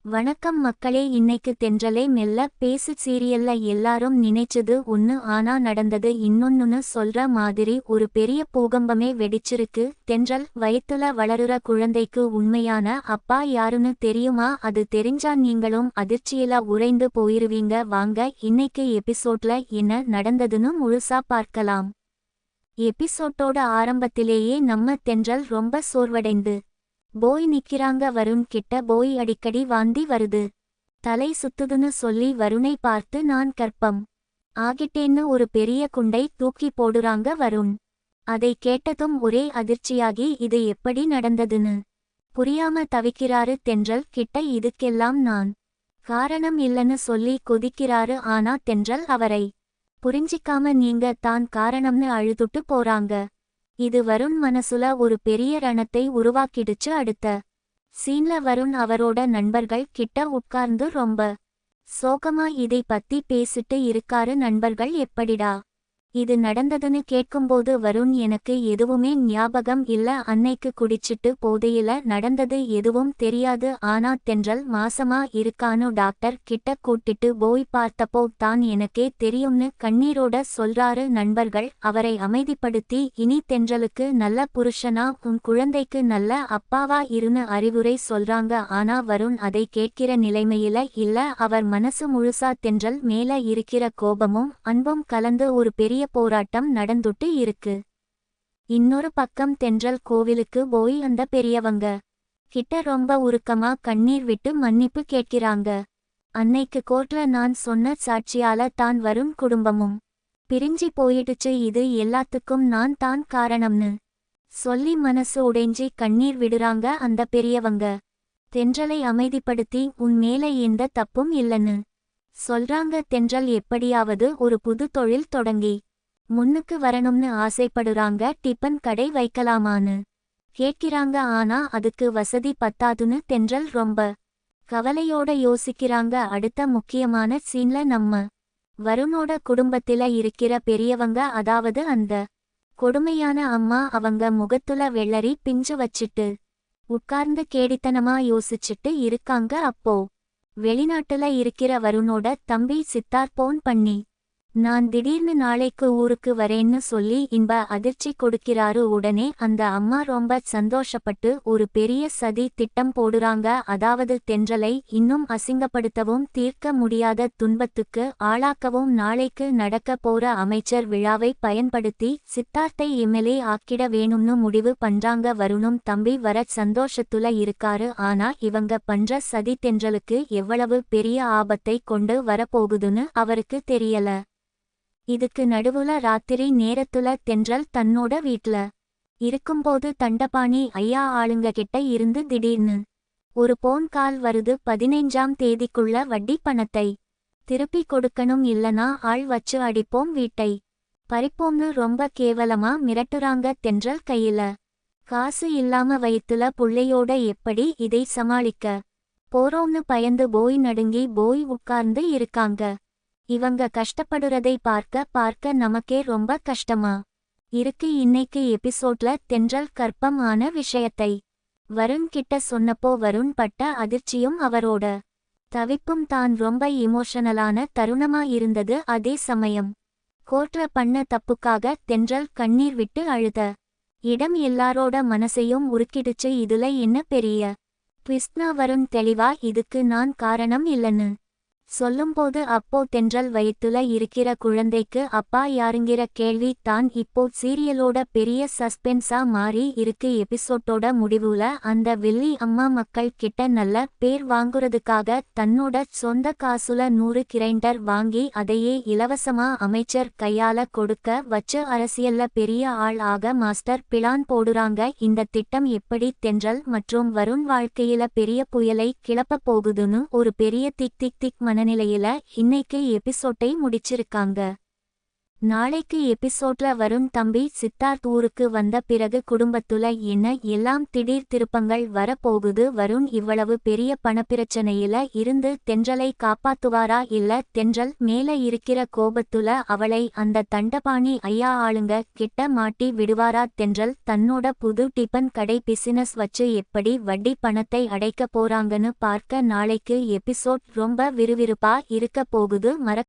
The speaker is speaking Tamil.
வணக்கம் மக்களே, இன்னைக்கு தென்றலே மெல்ல பேசு சீரியல்ல எல்லாரும் நினைச்சது ஒன்னு, ஆனா நடந்தது இன்னொன்னுன்னு சொல்ற மாதிரி ஒரு பெரிய பூகம்பமே வெடிச்சிருக்கு. தென்றல் வயித்துல வளருற குழந்தைக்கு உண்மையான அப்பா யாருன்னு தெரியுமா? அது தெரிஞ்சா நீங்களும் அதிர்ச்சியில உறைந்து போயிருவீங்க. வாங்க இன்னைக்கு எபிசோட்ல என்ன நடந்ததுன்னு முழுசா பார்க்கலாம். எபிசோட்டோட ஆரம்பத்திலேயே நம்ம தென்றல் ரொம்ப சோர்வடைந்து போய் நிக்கிறாங்க. வருண் கிட்ட போய் அடிக்கடி வாந்தி வருது, தலை சுத்துதுன்னு சொல்லி வருணை பார்த்து நான் கர்ப்பம் ஆகிட்டேன்னு ஒரு பெரிய குண்டை தூக்கி போடுறாங்க வருண். அதை கேட்டதும் ஒரே அதிர்ச்சியாகி இது எப்படி நடந்ததுன்னு புரியாம தவிக்கிறாரு தென்றல் கிட்ட. இதுக்கெல்லாம் நான் காரணம் இல்லைன்னு சொல்லி கொதிக்கிறாரு. ஆனா தென்றல் அவரை புரிஞ்சிக்காம நீங்க தான் காரணம்னு அழுதுட்டு போறாங்க. இது வருண் மனசுல ஒரு பெரிய ரணத்தை உருவாக்கிடுச்சு. அடுத்த சீன்ல வருண் அவரோட நண்பர்கள் கிட்ட உட்கார்ந்து ரொம்ப சோகமா இதை பத்தி பேசிட்டு இருக்காரு. நண்பர்கள் எப்படிடா இது நடந்ததுன்னு கேட்கும்போது வருண் எனக்கு எதுவுமே ஞாபகம் இல்ல, அன்னைக்கு குடிச்சிட்டு போதையில நடந்தது எதுவும் தெரியாது. ஆனா தென்றல் மாசமா இருக்கானு டாக்டர் கிட்ட கூட்டிட்டு போய் பார்த்தப்போ தான் எனக்கே தெரியும்னு கண்ணீரோட சொல்றாரு. நண்பர்கள் அவரை அமைதிப்படுத்தி இனி தென்றலுக்கு நல்ல புருஷனா உன் குழந்தைக்கு நல்ல அப்பாவா இருன்னு அறிவுரை சொல்றாங்க. ஆனா வருண் அதை கேட்கிற நிலைமையில இல்ல. அவர் மனசு முழுசா தென்றல் மேல இருக்கிற கோபமும் அன்பும் கலந்து ஒரு பெரிய போராட்டம் நடந்துட்டு இருக்கு. இன்னொரு பக்கம் தென்றல் கோவிலுக்கு போய் அந்த பெரியவங்க கிட்ட ரொம்ப உருக்கமா கண்ணீர் விட்டு மன்னிப்பு கேட்கிறாங்க. அன்னைக்கு கோர்ட்ல நான் சொன்ன சாட்சியால தான் வருண் குடும்பமும் பிரிஞ்சி போயிடுச்சு, இது எல்லாத்துக்கும் நான் தான் காரணம்னு சொல்லி மனசு உடைஞ்சி கண்ணீர் விடுறாங்க அந்த பெரியவங்க. தென்றலை அமைதிப்படுத்தி உன் மேல எந்த தப்பும் இல்லைன்னு சொல்றாங்க. தென்றல் எப்படியாவது ஒரு புது தொழில் தொடங்கி முன்னுக்கு வரணும்னு ஆசைப்படுறாங்க. டிபன் கடை வைக்கலாமான்னு கேட்கிறாங்க. ஆனா அதுக்கு வசதி பத்தாதுன்னு தென்றல் ரொம்ப கவலையோட யோசிக்கிறாங்க. அடுத்த முக்கியமான சீன்ல நம்ம வருணோட குடும்பத்தில இருக்கிற பெரியவங்க, அதாவது அந்த கொடுமையான அம்மா, அவங்க முகத்துல வெள்ளரி பிஞ்சு வச்சிட்டு உட்கார்ந்து கேடித்தனமா யோசிச்சுட்டு இருக்காங்க. அப்போ வெளிநாட்டுல இருக்கிற வருணோட தம்பி சித்தார்த் போன் பண்ணி நான் திடீர்னு நாளைக்கு ஊருக்கு வரேன்னு சொல்லி இன்ப அதிர்ச்சி கொடுக்கிறாரு. உடனே அந்த அம்மா ரொம்ப சந்தோஷப்பட்டு ஒரு பெரிய சதி திட்டம் போடுறாங்க. அதாவது தென்றலை இன்னும் அசிங்கப்படுத்தவும் தீர்க்க முடியாத துன்பத்துக்கு ஆளாக்கவும் நாளைக்கு நடக்க போற அமைச்சர் விழாவை பயன்படுத்தி சித்தார்த்தை எம்எல்ஏ ஆக்கிட வேணும்னு முடிவு பண்றாங்க. வருணும் தம்பி வர சந்தோஷத்துல இருக்காரு. ஆனா இவங்க பண்ற சதி தென்றலுக்கு எவ்வளவு பெரிய ஆபத்தை கொண்டு வரப்போகுதுன்னு அவருக்கு தெரியல. இதுக்கு நடுவுல ராத்திரி நேரத்துல தென்றல் தன்னோட வீட்ல இருக்கும்போது தண்டபாணி ஐயா ஆளுங்க கிட்ட இருந்து திடீர்னு ஒரு போன் கால் வருது. 15ஆம் தேதிக்குள்ள வட்டி பணத்தை திருப்பி கொடுக்கணும், இல்லனா ஆள் வச்சு அடிப்போம், வீட்டை பறிப்போம்னு ரொம்ப கேவலமா மிரட்டுறாங்க. தென்றல் கையில காசு இல்லாம வயித்துல புள்ளையோட எப்படி இதை சமாளிக்க போறோம்னு பயந்து போய் நடுங்கி போய் உட்கார்ந்து இருக்காங்க. இவங்க கஷ்டப்படுறதை பார்க்க பார்க்க நமக்கே ரொம்ப கஷ்டமா இருக்கு. இன்னைக்கு எபிசோட்ல தென்றல் கர்ப்பம் ஆன விஷயத்தை வருண் கிட்ட சொன்னப்போ வருண் பட்ட அதிர்ச்சியும் அவரோட தவிப்பும் தான் ரொம்ப இமோஷனலான தருணமா இருந்தது. அதே சமயம் கோர்ட்ல பண்ண தப்புக்காக தென்றல் கண்ணீர் விட்டு அழுத இடம் எல்லாரோட மனசையும் உருக்கிடுச்சு. இதுல என்ன பெரிய ட்விஸ்ட்னா வருண் தெளிவா இதுக்கு நான் காரணம் இல்லைன்னு சொல்லும்போது அப்போ தென்றல் வயித்துல இருக்கிற குழந்தைக்கு அப்பா யாருங்கிற கேள்வி தான் இப்போ சீரியலோட பெரிய சஸ்பென்ஸா மாறி இருக்கு. எபிசோட்டோட முடிவுல அந்த வில்லி அம்மா மக்கள் கிட்ட நல்ல பேர் வாங்குறதுக்காக தன்னோட சொந்த காசுல 100 கிரைண்டர் வாங்கி அதையே இலவசமா அமைச்சர் கையால கொடுக்க வச்சு அரசியல்ல பெரிய ஆள் ஆக மாஸ்டர் பிளான் போடுறாங்க. இந்த திட்டம் எப்படி தென்றல் மற்றும் வருண் வாழ்க்கையில பெரிய புயலை கிளப்ப போகுதுன்னு ஒரு பெரிய திக் திக் திக் மனநிலையில இன்னைக்கு எபிசோட்டை முடிச்சிருக்காங்க. நாளைக்கு எபிசோட்ல வருண் தம்பி சித்தார்த் ஊருக்கு வந்த பிறகு குடும்பத்துல என்ன எல்லாம் திடீர் திருப்பங்கள் வரப்போகுது. வருண் இவ்வளவு பெரிய பணப்பிரச்சனையில இருந்து தென்றலை காப்பாத்துவாரா இல்ல தென்றல் மேல இருக்கிற கோபத்துல அவளை அந்த தண்டபாணி ஐயா ஆளுங்க கிட்ட மாட்டி விடுவாரா. தென்றல் தன்னோட புது டிபன் கடை பிசினஸ் வச்சு எப்படி வட்டி பணத்தை அடைக்க போறாங்கன்னு பார்க்க நாளைக்கு எபிசோட் ரொம்ப விறுவிறுப்பா இருக்க போகுது.